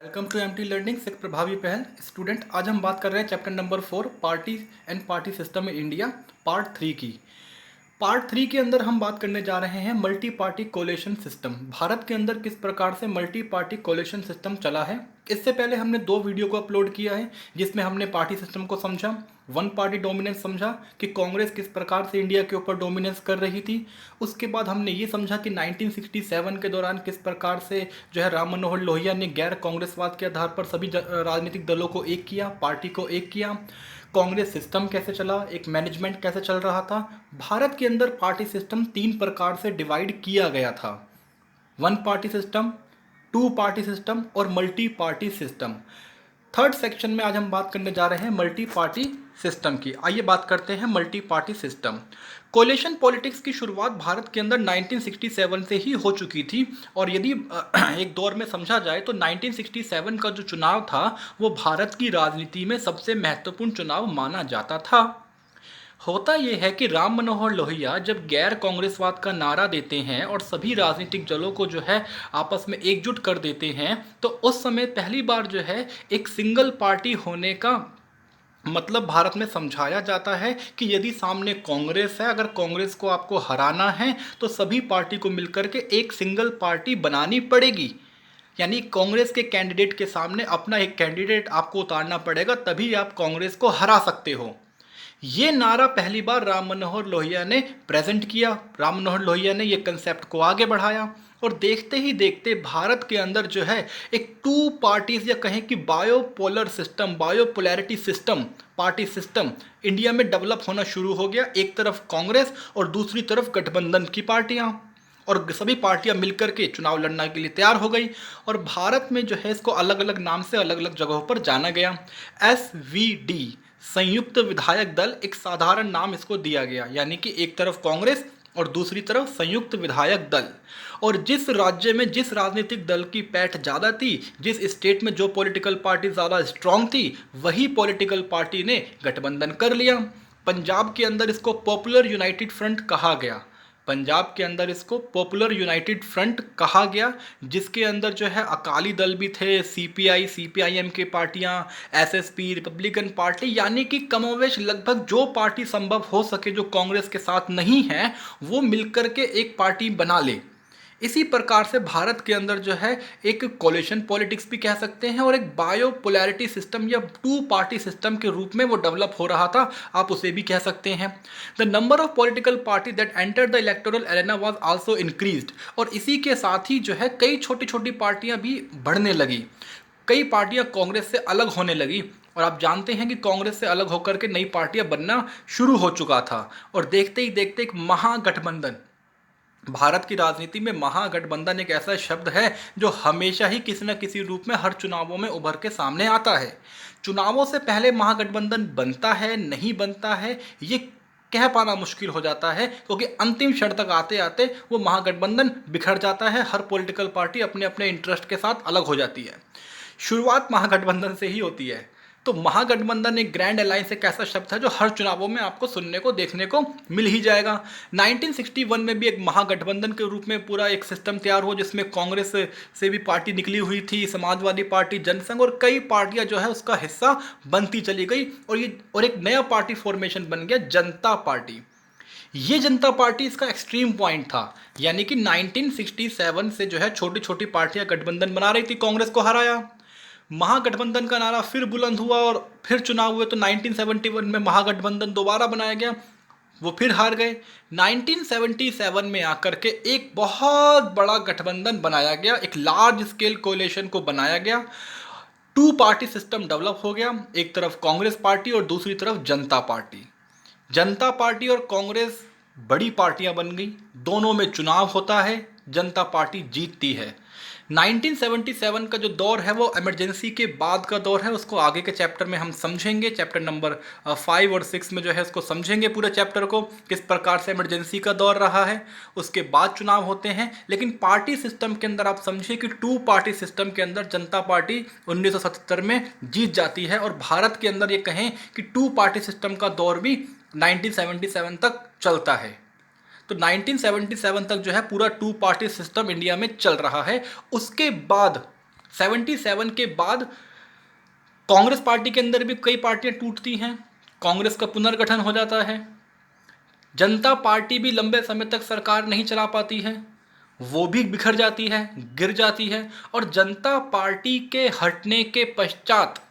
Welcome to MT learning एक प्रभावी पहल स्टूडेंट। आज हम बात कर रहे हैं chapter number 4 party and party system in India part 3 की। पार्ट 3 के अंदर हम बात करने जा रहे हैं multi party coalition system. Bharat के अंदर किस प्रकार से मल्टी पार्टी कोलेशन सिस्टम चला है। इससे पहले हमने 2 वीडियो को अपलोड किया है जिसमें हमने पार्टी सिस्टम को समझा, वन पार्टी डोमिनेंस समझा कि कांग्रेस किस प्रकार से इंडिया के ऊपर डोमिनेंस कर रही थी। उसके बाद हमने ये समझा कि 1967 के दौरान किस प्रकार से जो है राम मनोहर लोहिया ने गैर कांग्रेसवाद के आधार पर सभी राजनीतिक दलों को एक किया, पार्टी को एक किया। कांग्रेस सिस्टम कैसे चला, एक मैनेजमेंट कैसे चल रहा था। भारत के अंदर पार्टी सिस्टम 3 प्रकार से डिवाइड किया गया था, one party system, two party system और multi party system. Third section में आज हम बात करने जा रहे हैं मल्टी पार्टी सिस्टम की। आइए बात करते हैं multi party system. Coalition politics की शुरुआत भारत के अंदर 1967 से ही हो चुकी थी और यदि एक दौर में समझा जाए तो 1967 का जो चुनाव था वो भारत की राजनीति में सबसे महत्वपूर्ण चुनाव माना जाता था। होता यह है कि राम मनोहर लोहिया जब गैर कांग्रेसवाद का नारा देते हैं और सभी राजनीतिक दलों को जो है आपस में एकजुट कर देते हैं, तो उस समय पहली बार जो है एक सिंगल पार्टी होने का मतलब भारत में समझाया जाता है कि यदि सामने कांग्रेस है, अगर कांग्रेस को आपको हराना है तो सभी पार्टी को मिलकर के एक सिंगल पार्टी बनानी पड़ेगी। यानी कांग्रेस के कैंडिडेट के सामने अपना एक कैंडिडेट आपको उतारना पड़ेगा, तभी आप कांग्रेस को हरा सकते हो। ये नारा पहली बार राम मनोहर लोहिया ने प्रेजेंट किया। राम मनोहर लोहिया ने ये कंसेप्ट को आगे बढ़ाया और देखते ही देखते भारत के अंदर जो है एक टू पार्टीज या कहें कि bipolar system, bipolarity system, party system India में डेवलप होना शुरू हो गया। एक तरफ कांग्रेस और दूसरी तरफ गठबंधन की पार्टियां, और सभी पार्टियां मिलकर के चुनाव लड़ने के लिए तैयार हो गई। और भारत में जो है इसको अलग अलग नाम से अलग अलग जगहों पर जाना गया। SVD, संयुक्त विधायक दल, एक साधारण नाम इसको दिया गया। यानी कि एक तरफ कांग्रेस और दूसरी तरफ संयुक्त विधायक दल। और जिस राज्य में जिस राजनीतिक दल की पैठ ज़्यादा थी, जिस स्टेट में जो पॉलिटिकल पार्टी ज़्यादा स्ट्रांग थी, वही पॉलिटिकल पार्टी ने गठबंधन कर लिया। पंजाब के अंदर इसको पॉपुलर यूनाइटेड फ्रंट कहा गया। पंजाब के अंदर इसको पॉपुलर यूनाइटेड फ्रंट कहा गया, जिसके अंदर जो है अकाली दल भी थे, CPI, CPIM के पार्टियां, SSP, रिपब्लिकन पार्टी, यानी कि कमोवेश लगभग जो पार्टी संभव हो सके जो कांग्रेस के साथ नहीं है वो मिलकर के एक पार्टी बना ले। इसी प्रकार से भारत के अंदर जो है एक कोलिशन पॉलिटिक्स भी कह सकते हैं और एक बायोपोलैरिटी सिस्टम या टू पार्टी सिस्टम के रूप में वो डेवलप हो रहा था, आप उसे भी कह सकते हैं। The number of political party that enter the electoral arena was also increased. और इसी के साथ ही जो है कई छोटी छोटी पार्टियां भी बढ़ने लगी, कई पार्टियां कांग्रेस से अलग होने लगी। और आप जानते हैं कि कांग्रेस से अलग होकर के नई पार्टियां बनना शुरू हो चुका था। और देखते ही देखते एक महागठबंधन, भारत की राजनीति में महागठबंधन एक ऐसा शब्द है जो हमेशा ही किसी न किसी रूप में हर चुनावों में उभर के सामने आता है। चुनावों से पहले महागठबंधन बनता है नहीं बनता है ये कह पाना मुश्किल हो जाता है, क्योंकि अंतिम क्षण तक आते आते वो महागठबंधन बिखर जाता है। हर पॉलिटिकल पार्टी अपने अपने इंटरेस्ट के साथ अलग हो जाती है। शुरुआत महागठबंधन से ही होती है। तो महागठबंधन एक ग्रैंड अलायंस एक ऐसा शब्द है जो हर चुनावों में आपको सुनने को देखने को मिल ही जाएगा। 1961 में भी एक महागठबंधन के रूप में पूरा एक सिस्टम तैयार हुआ जिसमें कांग्रेस से भी पार्टी निकली हुई थी, समाजवादी पार्टी, जनसंघ और कई पार्टियां जो है उसका हिस्सा बनती चली गई। और एक नया पार्टी फॉर्मेशन बन गया, जनता पार्टी। ये जनता पार्टी इसका एक्सट्रीम पॉइंट था। यानी कि 1967 से जो है छोटी छोटी पार्टियां गठबंधन बना रही थी, कांग्रेस को हराया। महागठबंधन का नारा फिर बुलंद हुआ और फिर चुनाव हुए तो 1971 में महागठबंधन दोबारा बनाया गया, वो फिर हार गए। 1977 में आकर के एक बहुत बड़ा गठबंधन बनाया गया, एक लार्ज स्केल कोलिशन को बनाया गया। टू पार्टी सिस्टम डेवलप हो गया, एक तरफ कांग्रेस पार्टी और दूसरी तरफ जनता पार्टी। जनता पार्टी और कांग्रेस बड़ी पार्टियां बन गई, दोनों में चुनाव होता है, जनता पार्टी जीतती है। 1977 का जो दौर है वो इमरजेंसी के बाद का दौर है, उसको आगे के चैप्टर में हम समझेंगे। चैप्टर नंबर 5 और 6 में जो है उसको समझेंगे पूरे चैप्टर को, किस प्रकार से इमरजेंसी का दौर रहा है। उसके बाद चुनाव होते हैं, लेकिन पार्टी सिस्टम के अंदर आप समझिए कि टू पार्टी सिस्टम के अंदर जनता पार्टी 1977 में जीत जाती है। और भारत के अंदर ये कहें कि टू पार्टी सिस्टम का दौर भी 1977 तक चलता है। तो 1977 तक जो है पूरा टू पार्टी सिस्टम इंडिया में चल रहा है। उसके बाद 77 के बाद कांग्रेस पार्टी के अंदर भी कई पार्टियां टूटती हैं, कांग्रेस का पुनर्गठन हो जाता है। जनता पार्टी भी लंबे समय तक सरकार नहीं चला पाती है, वो भी बिखर जाती है, गिर जाती है। और जनता पार्टी के हटने के पश्चात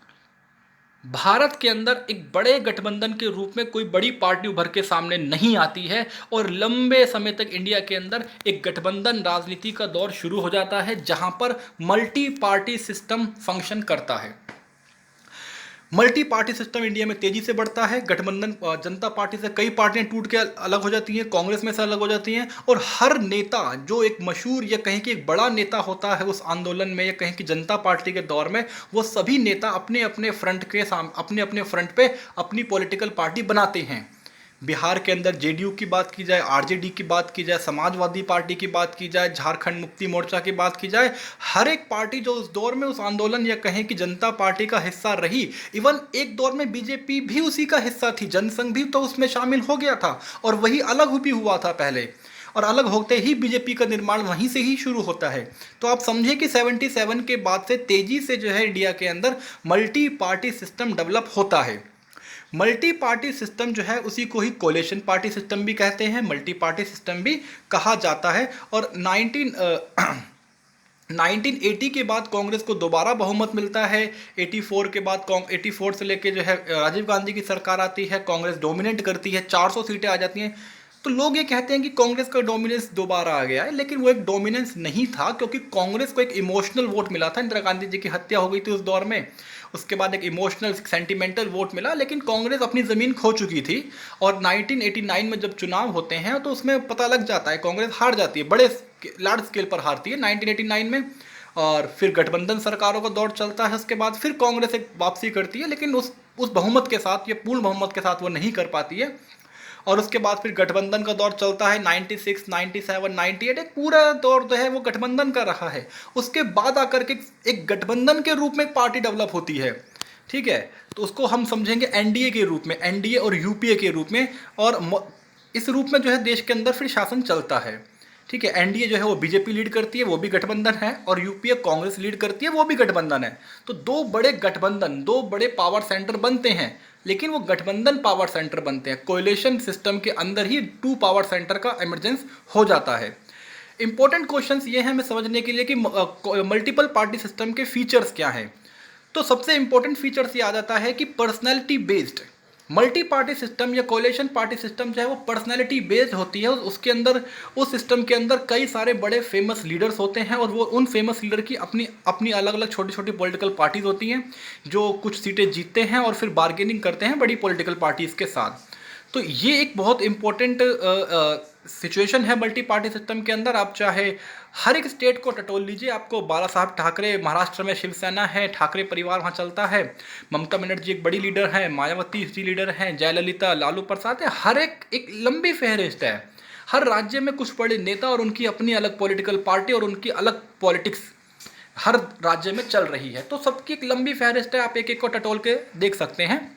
भारत के अंदर एक बड़े गठबंधन के रूप में कोई बड़ी पार्टी उभर के सामने नहीं आती है और लंबे समय तक इंडिया के अंदर एक गठबंधन राजनीति का दौर शुरू हो जाता है, जहां पर मल्टी पार्टी सिस्टम फंक्शन करता है। मल्टी पार्टी सिस्टम इंडिया में तेजी से बढ़ता है। गठबंधन जनता पार्टी से कई पार्टियां टूट के अलग हो जाती हैं, कांग्रेस में से अलग हो जाती हैं, और हर नेता जो एक मशहूर या कहीं कि एक बड़ा नेता होता है उस आंदोलन में या कहीं कि जनता पार्टी के दौर में, वो सभी नेता अपने अपने फ्रंट के अपने अपने फ्रंट पे अपनी पॉलिटिकल पार्टी बनाते हैं। बिहार के अंदर जेडीयू की बात की जाए, आरजेडी की बात की जाए, समाजवादी पार्टी की बात की जाए, झारखंड मुक्ति मोर्चा की बात की जाए, हर एक पार्टी जो उस दौर में उस आंदोलन या कहें कि जनता पार्टी का हिस्सा रही, इवन एक दौर में बीजेपी भी उसी का हिस्सा थी, जनसंघ भी तो उसमें शामिल हो गया था और वही अलग भी हुआ था पहले, और अलग होते ही बीजेपी का निर्माण वहीं से ही शुरू होता है। तो आप समझे कि 77 के बाद से तेजी से जो है इंडिया के अंदर मल्टी पार्टी सिस्टम डेवलप होता है। मल्टी पार्टी सिस्टम जो है उसी को ही कोलेशन पार्टी सिस्टम भी कहते हैं, मल्टी पार्टी सिस्टम भी कहा जाता है। और 1980 के बाद कांग्रेस को दोबारा बहुमत मिलता है। 84 के बाद 84 से लेके जो है राजीव गांधी की सरकार आती है, कांग्रेस डोमिनेट करती है, 400 सीटें आ जाती हैं। तो लोग ये कहते हैं कि कांग्रेस का डोमिनेंस दोबारा आ गया है, लेकिन वो एक डोमिनेंस नहीं था, क्योंकि कांग्रेस को एक इमोशनल वोट मिला था। इंदिरा गांधी जी की हत्या हो गई थी उस दौर में, उसके बाद एक इमोशनल सेंटिमेंटल वोट मिला, लेकिन कांग्रेस अपनी ज़मीन खो चुकी थी। और 1989 में जब चुनाव होते हैं तो उसमें पता लग जाता है, कांग्रेस हार जाती है, बड़े लार्ज स्केल पर हारती है 1989 में। और फिर गठबंधन सरकारों का दौर चलता है, उसके बाद फिर कांग्रेस एक वापसी करती है, लेकिन उस बहुमत के साथ या पूर्ण बहुमत के साथ वो नहीं कर पाती है। और उसके बाद फिर गठबंधन का दौर चलता है 96, 97, 98, एक पूरा दौर जो है वो गठबंधन का रहा है। उसके बाद आकर के एक गठबंधन के रूप में एक पार्टी डेवलप होती है, ठीक है, तो उसको हम समझेंगे एनडीए के रूप में, एनडीए और यूपीए के रूप में। और इस रूप में जो है देश के अंदर फिर शासन चलता है, ठीक है। एनडीए जो है वो बीजेपी लीड करती है, वो भी गठबंधन है, और यूपीए कांग्रेस लीड करती है, वो भी गठबंधन है। तो दो बड़े गठबंधन, दो बड़े पावर सेंटर बनते हैं, लेकिन वो गठबंधन पावर सेंटर बनते हैं। कोएलिशन सिस्टम के अंदर ही टू पावर सेंटर का इमरजेंस हो जाता है। इंपॉर्टेंट क्वेश्चंस ये हैं हमें समझने के लिए कि मल्टीपल पार्टी सिस्टम के फीचर्स क्या हैं। तो सबसे इंपॉर्टेंट फीचर्स ये आ जाता है कि personality based multi party system या कोलेशन पार्टी सिस्टम जो है वो पर्सनैलिटी बेस्ड होती है। उसके अंदर, उस सिस्टम के अंदर कई सारे बड़े फेमस लीडर्स होते हैं, और वो उन फेमस लीडर की अपनी अपनी अलग अलग छोटी छोटी पॉलिटिकल पार्टीज होती हैं, जो कुछ सीटें जीतते हैं और फिर बार्गेनिंग करते हैं बड़ी पॉलिटिकल पार्टीज़ के साथ। तो ये एक बहुत इंपॉर्टेंट सिचुएशन है मल्टी पार्टी सिस्टम के अंदर। आप चाहे हर एक स्टेट को टटोल लीजिए, आपको बाला साहब ठाकरे, महाराष्ट्र में शिवसेना है, ठाकरे परिवार वहाँ चलता है, ममता बनर्जी एक बड़ी लीडर है, मायावती जी लीडर हैं, जयललिता, लालू प्रसाद है, हर एक लंबी फहरिस्त है। हर राज्य में कुछ बड़े नेता और उनकी अपनी अलग पॉलिटिकल पार्टी और उनकी अलग पॉलिटिक्स हर राज्य में चल रही है। तो सबकी एक लंबी फहरिस्त है, आप एक एक को टटोल के देख सकते हैं।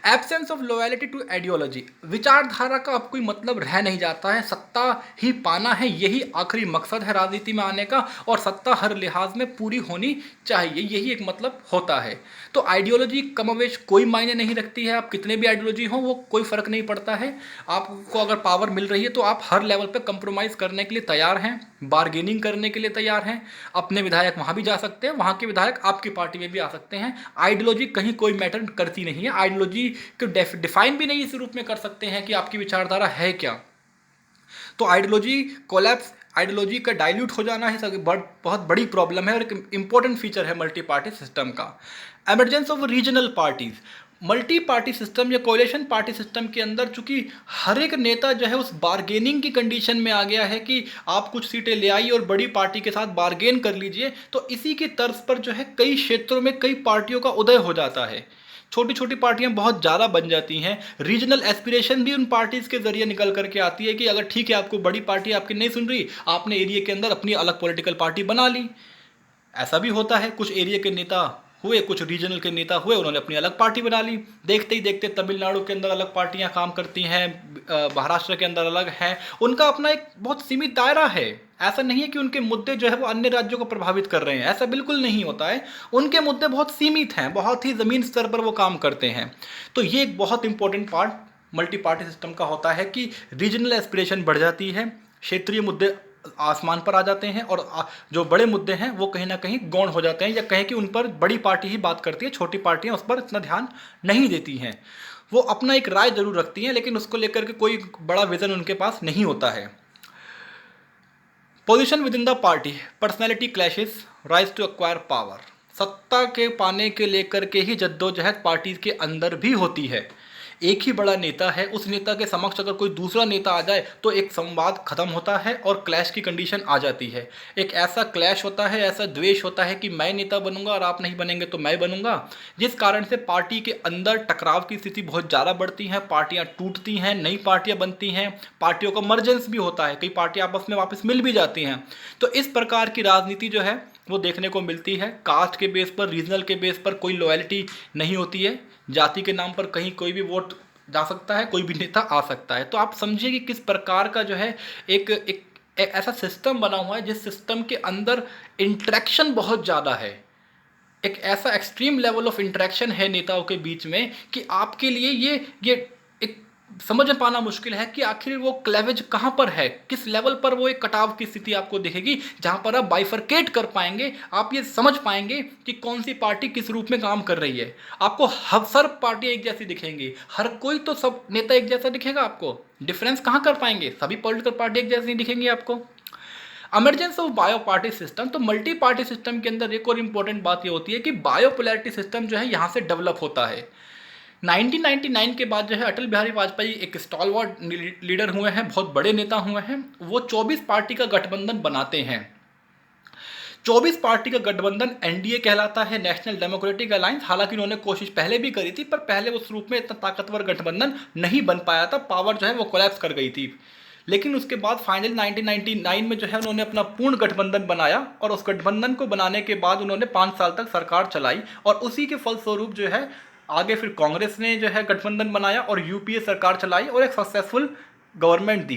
Absence of loyalty to ideology, विचारधारा का अब कोई मतलब रह नहीं जाता है, सत्ता ही पाना है, यही आखिरी मकसद है राजनीति में आने का, और सत्ता हर लिहाज में पूरी होनी चाहिए, यही एक मतलब होता है। तो आइडियोलॉजी कमोवेश कोई मायने नहीं रखती है, आप कितने भी आइडियोलॉजी हो वो कोई फ़र्क नहीं पड़ता है। आपको अगर पावर मिल रही है तो आप हर लेवल पर कंप्रोमाइज़ करने के लिए तैयार हैं, बार्गेनिंग करने के लिए तैयार हैं। अपने विधायक वहाँ भी जा सकते हैं, वहाँ के विधायक आपकी पार्टी में भी आ सकते हैं। आइडियोलॉजी कहीं कोई मैटर करती नहीं है, आइडियोलॉजी को डिफाइन भी नहीं इस रूप में कर सकते हैं कि आपकी विचारधारा है क्या। तो आइडियोलॉजी कोलैप्स, आइडियोलॉजी का डाइल्यूट हो जाना है बहुत बड़ी प्रॉब्लम है, और एक इंपॉर्टेंट फीचर है मल्टी पार्टी सिस्टम का। Emergence of regional parties, multi party system या कोएलिशन पार्टी सिस्टम के अंदर चूंकि हर एक नेता जो है उस बार्गेनिंग की कंडीशन में आ गया है कि आप कुछ सीटें ले आइए और बड़ी पार्टी के साथ बार्गेन कर लीजिए, तो इसी की तर्ज पर जो है कई क्षेत्रों में कई पार्टियों का उदय हो जाता है। छोटी छोटी पार्टियां बहुत ज़्यादा बन जाती हैं। रीजनल एस्पिरेशन भी उन पार्टीज़ के जरिए निकल करके आती है कि अगर ठीक है आपको बड़ी पार्टी आपकी नहीं सुन रही, आपने एरिया के अंदर अपनी अलग पॉलिटिकल पार्टी बना ली। ऐसा भी होता है, कुछ एरिया के नेता हुए, कुछ रीजनल के नेता हुए, उन्होंने अपनी अलग पार्टी बना ली। देखते ही देखते तमिलनाडु के अंदर अलग पार्टियां काम करती हैं, महाराष्ट्र के अंदर अलग हैं, उनका अपना एक बहुत सीमित दायरा है। ऐसा नहीं है कि उनके मुद्दे जो है वो अन्य राज्यों को प्रभावित कर रहे हैं, ऐसा बिल्कुल नहीं होता है। उनके मुद्दे बहुत सीमित हैं, बहुत ही ज़मीन स्तर पर वो काम करते हैं। तो ये एक बहुत important part multi party system का होता है कि रीजनल एस्पिरेशन बढ़ जाती है, क्षेत्रीय मुद्दे आसमान पर आ जाते हैं और जो बड़े मुद्दे हैं वो कहीं ना कहीं गौण हो जाते हैं, या कहें कि उन पर बड़ी पार्टी ही बात करती है, छोटी पार्टियां उस पर इतना ध्यान नहीं देती हैं। वो अपना एक राय जरूर रखती हैं लेकिन उसको लेकर के कोई बड़ा विजन उनके पास नहीं होता है। Position within the party, personality clashes, rise to acquire power. सत्ता के पाने के लेकर के ही जद्दोजहद पार्टी के अंदर भी होती है। एक ही बड़ा नेता है, उस नेता के समक्ष अगर कोई दूसरा नेता आ जाए तो एक संवाद खत्म होता है और क्लैश की कंडीशन आ जाती है। एक ऐसा क्लैश होता है, ऐसा द्वेष होता है कि मैं नेता बनूंगा और आप नहीं बनेंगे तो मैं बनूंगा, जिस कारण से पार्टी के अंदर टकराव की स्थिति बहुत ज़्यादा बढ़ती है, पार्टियां टूटती हैं, नई पार्टियां बनती हैं, पार्टियों का मर्जेंस भी होता है, कई पार्टियां आपस में वापस मिल भी जाती हैं। तो इस प्रकार की राजनीति जो है वो देखने को मिलती है। कास्ट के बेस पर, रीजनल के बेस पर कोई लॉयल्टी नहीं होती है, जाति के नाम पर कहीं कोई भी वोट जा सकता है, कोई भी नेता आ सकता है। तो आप समझिए कि किस प्रकार का जो है एक ऐसा सिस्टम बना हुआ है जिस सिस्टम के अंदर इंटरेक्शन बहुत ज़्यादा है, एक ऐसा एक्सट्रीम लेवल ऑफ इंटरेक्शन है नेताओं के बीच में कि आपके लिए ये एक समझ पाना मुश्किल है कि आखिर वो क्लेवेज कहाँ पर है, किस लेवल पर वो एक कटाव की स्थिति आपको दिखेगी जहाँ पर आप बाइफरकेट कर पाएंगे, आप ये समझ पाएंगे कि कौन सी पार्टी किस रूप में काम कर रही है। आपको सब पार्टियां एक जैसी दिखेंगी, हर कोई तो सब नेता एक जैसा दिखेगा, आपको डिफरेंस कहाँ कर पाएंगे, सभी पॉलिटिकल पार्टी एक जैसी दिखेंगी आपको। Emergence of bio party system, तो मल्टी पार्टी सिस्टम के अंदर एक और इंपॉर्टेंट बात ये होती है कि बायोपोलैरिटी सिस्टम जो है यहाँ से डेवलप होता है। 1999 के बाद जो है अटल बिहारी वाजपेयी एक स्टॉलवर्ड लीडर हुए हैं, बहुत बड़े नेता हुए हैं। वो 24 पार्टी का गठबंधन बनाते हैं। 24 पार्टी का गठबंधन एनडीए कहलाता है, नेशनल डेमोक्रेटिक अलायंस। हालांकि उन्होंने कोशिश पहले भी करी थी पर पहले उस रूप में इतना ताकतवर गठबंधन नहीं बन पाया था, पावर जो है वो कोलैप्स कर गई थी। लेकिन उसके बाद फाइनल 1999 में जो है उन्होंने अपना पूर्ण गठबंधन बनाया और उस गठबंधन को बनाने के बाद उन्होंने 5 साल तक सरकार चलाई और उसी के फलस्वरूप जो है आगे फिर कांग्रेस ने जो है गठबंधन बनाया और यूपीए सरकार चलाई और एक सक्सेसफुल गवर्नमेंट दी।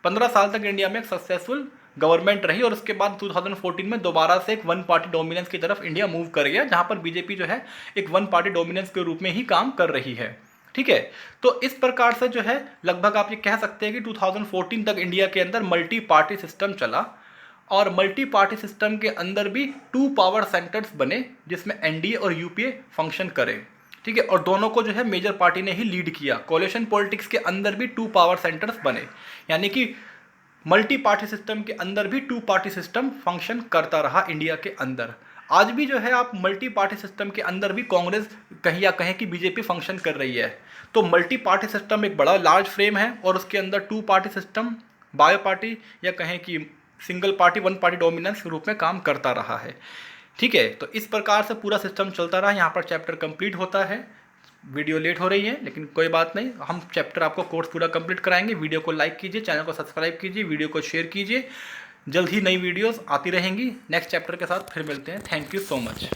15 साल तक इंडिया में एक सक्सेसफुल गवर्नमेंट रही और उसके बाद 2014 में दोबारा से एक वन पार्टी डोमिनेंस की तरफ इंडिया मूव कर गया, जहां पर बीजेपी जो है एक वन पार्टी डोमिनेंस के रूप में ही काम कर रही है। ठीक है, तो इस प्रकार से जो है लगभग आप ये कह सकते हैं कि 2014 तक इंडिया के अंदर मल्टी पार्टी सिस्टम चला और मल्टी पार्टी सिस्टम के अंदर भी 2 पावर सेंटर्स बने जिसमें एनडीए और यूपीए फंक्शन करें। ठीक है, और दोनों को जो है मेजर पार्टी ने ही लीड किया। कोalition पॉलिटिक्स के अंदर भी 2 पावर सेंटर्स बने, यानी कि मल्टी पार्टी सिस्टम के अंदर भी 2 पार्टी सिस्टम फंक्शन करता रहा इंडिया के अंदर। आज भी जो है आप मल्टी पार्टी सिस्टम के अंदर भी कांग्रेस कहीं या कहें कि बीजेपी फंक्शन कर रही है। तो मल्टी पार्टी सिस्टम एक बड़ा लार्ज फ्रेम है और उसके अंदर 2 पार्टी सिस्टम, बायो पार्टी या कहें कि single party one party dominance के रूप में काम करता रहा है। ठीक है, तो इस प्रकार से पूरा सिस्टम चलता रहा। यहाँ पर चैप्टर कंप्लीट होता है। वीडियो लेट हो रही है लेकिन कोई बात नहीं, हम चैप्टर आपको कोर्स पूरा कंप्लीट कराएंगे। वीडियो को लाइक कीजिए, चैनल को सब्सक्राइब कीजिए, वीडियो को शेयर कीजिए। जल्द ही नई वीडियोस आती रहेंगी। नेक्स्ट चैप्टर के साथ फिर मिलते हैं। Thank you so much.